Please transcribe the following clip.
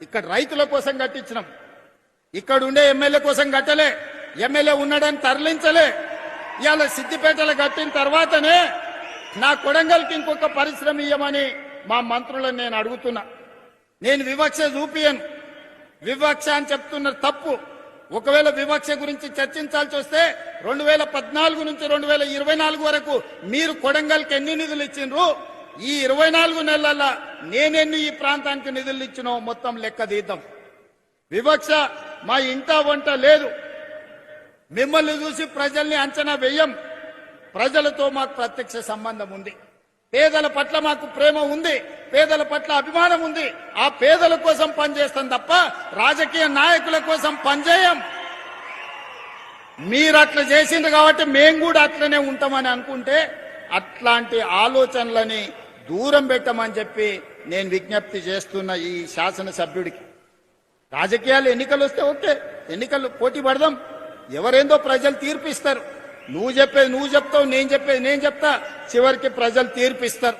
ఇక్కడ రైతుల కోసం కట్టించినాం. ఇక్కడ ఉండే ఎమ్మెల్యే కోసం కట్టలే. ఎమ్మెల్యే ఉన్నాడని తరలించలే. ఇవాళ సిద్దిపేటలో కట్టిన తర్వాతనే నా కొడంగల్కి ఇంకొక పరిశ్రమ ఇయ్యమని మా మంత్రులను నేను అడుగుతున్నా. నేను వివక్ష చూపియను. వివక్ష అని చెప్తున్నారు తప్పు. ఒకవేళ వివక్ష గురించి చర్చించాల్సి వస్తే 2014 నుంచి 2024 వరకు మీరు కొడంగల్కి ఎన్ని నిధులు ఇచ్చిండ్రు, ఈ 24 నెలల నేనెన్ని ఈ ప్రాంతానికి నిధులు ఇచ్చినో మొత్తం లెక్క తీద్దాం. వివక్ష మా ఇంట వంట లేదు. మిమ్మల్ని చూసి ప్రజల్ని అంచనా వేయం. ప్రజలతో మాకు ప్రత్యక్ష సంబంధం ఉంది. పేదల పట్ల మాకు ప్రేమ ఉంది. పేదల పట్ల అభిమానం ఉంది. ఆ పేదల కోసం పనిచేస్తాం తప్ప రాజకీయ నాయకుల కోసం పనిచేయం. మీరు అట్లా చేసిండ్రు కాబట్టి మేము కూడా అట్లనే ఉంటామని అనుకుంటే అట్లాంటి ఆలోచనలని దూరం పెట్టమని చెప్పి నేను విజ్ఞప్తి చేస్తున్న ఈ శాసనసభ్యుడికి. రాజకీయాలు ఎన్నికలు వస్తే ఓకే, ఎన్నికలు పోటీ పడదాం. ఎవరేందో ప్రజలు తీర్పిస్తారు. నువ్వు చెప్పేది నువ్వు చెప్తావు, నేను చెప్పేది నేను చెప్తా. చివరికి ప్రజలు తీర్పిస్తారు.